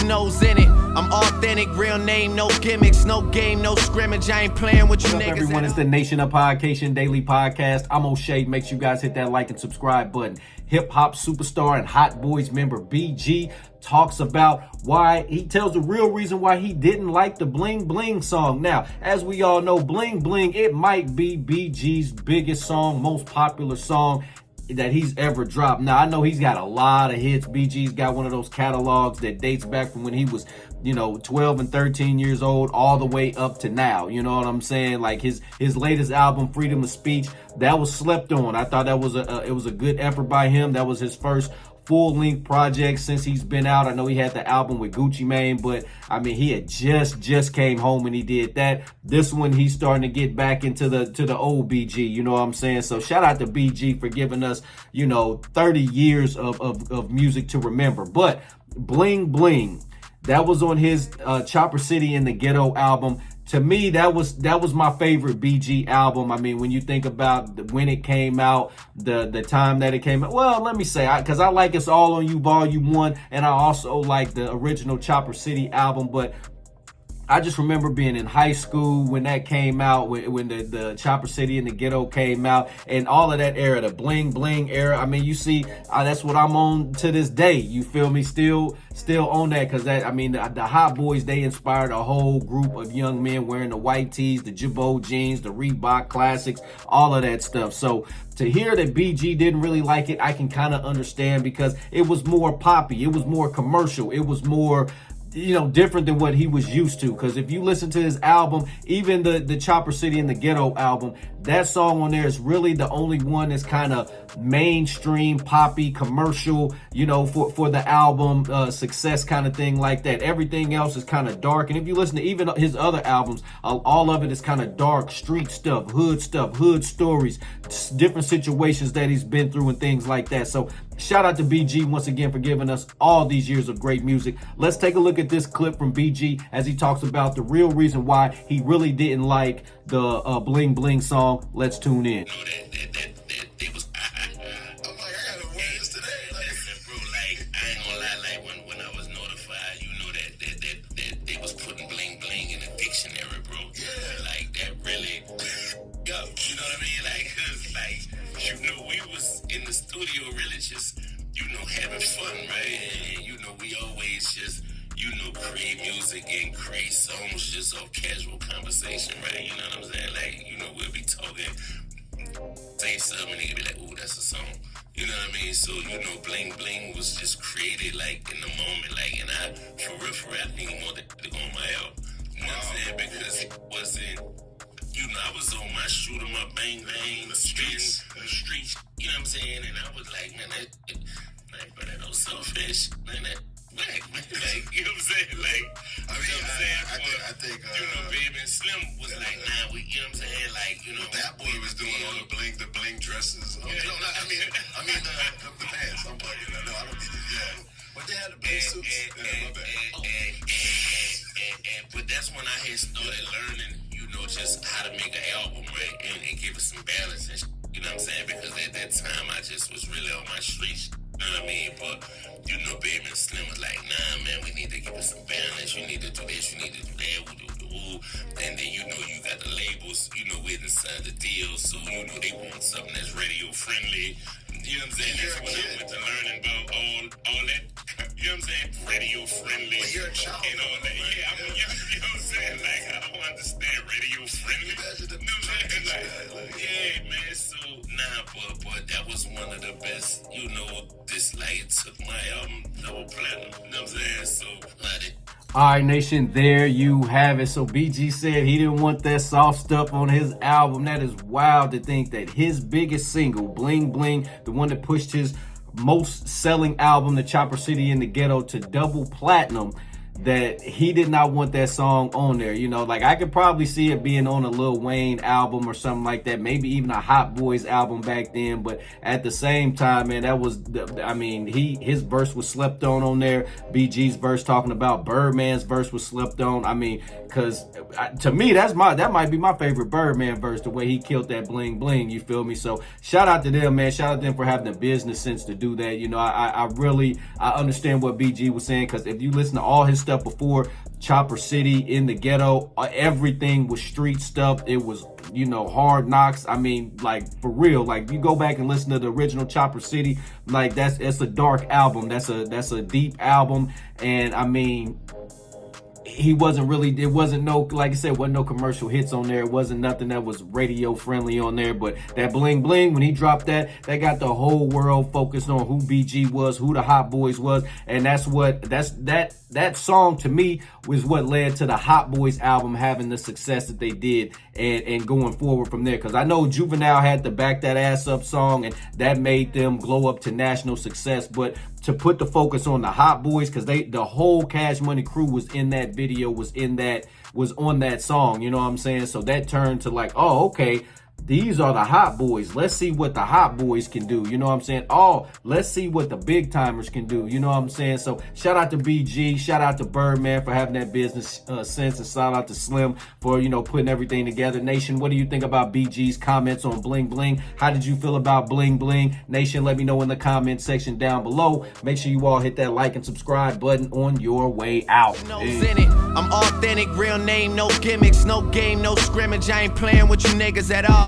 Gino's in it. I'm authentic, real name, no gimmicks, no game, no scrimmage. I ain't playing with you What's niggas. up, everyone? It's the Nation of Podcation Daily Podcast. I'm O'Shea. Make sure you guys hit that like and subscribe button. Hip hop superstar and Hot Boys member BG talks about why he tells the real reason why he didn't like the Bling Bling song. Now, as we all know, Bling Bling, it might be BG's biggest song, most popular song that he's ever dropped. Now, I know he's got a lot of hits. BG's got one of those catalogs that dates back from when he was, 12 and 13 years old all the way up to now. You know what I'm saying? Like his latest album, Freedom of Speech, that was slept on. I thought that was it was a good effort by him. That was his first full-length project since he's been out. I know he had the album with Gucci Mane, but I mean, he had just came home and he did that. This one, he's starting to get back into the old BG, you know what I'm saying? So shout out to BG for giving us, 30 years of music to remember. But Bling Bling, that was on his Chopper City in the Ghetto album. To me, that was my favorite BG album. I mean, when you think about when it came out, the time that it came out. Well, let me say, because I like It's All on You Volume 1, and I also like the original Chopper City album. But I just remember being in high school when that came out, when the Chopper City and the Ghetto came out, and all of that era, the Bling Bling era. I mean, you see, that's what I'm on to this day. You feel me? Still on that, because the Hot Boys, they inspired a whole group of young men wearing the white tees, the Jabot jeans, the Reebok classics, all of that stuff. So to hear that BG didn't really like it, I can kind of understand, because it was more poppy, it was more commercial, it was more different than what he was used to. Because if you listen to his album, even the Chopper City and the Ghetto album, that song on there is really the only one that's kind of mainstream, poppy, commercial, for the album success kind of thing like that. Everything else is kind of dark. And if you listen to even his other albums, all of it is kind of dark, street stuff, hood stories, different situations that he's been through and things like that. So shout out to BG once again for giving us all these years of great music. Let's take a look at this clip from BG as he talks about the real reason why he really didn't like the Bling Bling song. Let's tune in. It was, I'm like, I got a words today. Bro, I ain't gonna lie, when I was notified, that they was putting Bling Bling in a dictionary, bro. Yeah. Like, that really, yo, you know what I mean? We was in the studio really just, having fun, right? And, we always just, create music and create songs just off casual conversation, right? You know what I'm saying? Like, we'll be talking, say something, and they be like, ooh, that's a song. You know what I mean? So, Bling Bling was just created, like, in the moment, like, and I, for real, I didn't want it to go on my album. You know what I'm saying? Because it wasn't, I was on my shoot 'em up, bang, bang, the streets, you know what I'm saying? And I was like, man, bro, that old selfish, man, that black, man, like, you know what I'm saying? Like, I think, Baby and Slim was like, nah, you know what I'm saying? Like, that boy was doing all the bling dresses. The pants, I'm bugging. No, I don't need it, yeah. But they had the bling suits. But that's when I had started learning, just how to make an album, right? And give it some balance and you know what I'm saying? Because at that time, I just was really on my streets. You know what I mean? But, Baby and Slim was like, nah, man, we need to give it some balance. You need to do this, you need to do that, and then, you got the labels, with inside the deal. So, they want something that's radio friendly. You know what I'm saying? That's when I went to learning about all that, you know what I'm saying? Radio friendly and all that. Yeah, you know what I'm saying? Like, I don't understand radio friendly. Yeah, man. So, but that was one of the best, it took my album double platinum. You know what I'm saying? So, all right, Nation, there you have it. So BG said he didn't want that soft stuff on his album. That is wild to think that his biggest single, Bling Bling, the one that pushed his most selling album, The Chopper City in the Ghetto, to double platinum, that he did not want that song on there. You know, like I could probably see it being on a Lil Wayne album or something like that, maybe even a Hot Boys album back then. But at the same time, man, that was, I mean, his verse was slept on there. BG's verse talking about Birdman's verse was slept on. I mean, because to me, that might be my favorite Birdman verse, the way he killed that Bling Bling. You feel me? So shout out to them, man. Shout out to them for having the business sense to do that. You know, I really understand what BG was saying, because if you listen to all his stuff before Chopper City, In the Ghetto, everything was street stuff. It was, you know, Hard Knocks. I mean, like, for real, like, you go back and listen to the original Chopper City, like, it's a dark album. That's a deep album. And I mean, it wasn't no, like I said, wasn't no commercial hits on there. It wasn't nothing that was radio friendly on there. But that Bling Bling, when he dropped that got the whole world focused on who BG was, who the Hot Boys was. And that song to me was what led to the Hot Boys album having the success that they did, and going forward from there. Because I know Juvenile had the Back That Ass Up song, and that made them glow up to national success. But to put the focus on the Hot Boys, because the whole Cash Money crew was in that video, was on that song, you know what I'm saying? So that turned to like, oh, okay, these are the Hot Boys. Let's see what the Hot Boys can do. You know what I'm saying? Oh, let's see what the big timers can do. You know what I'm saying? So shout out to BG. Shout out to Birdman for having that business sense. And shout out to Slim for, you know, putting everything together. Nation, what do you think about BG's comments on Bling Bling? How did you feel about Bling Bling? Nation, let me know in the comment section down below. Make sure you all hit that like and subscribe button on your way out. In it. I'm authentic, real name, no gimmicks, no game, no scrimmage. I ain't playing with you niggas at all.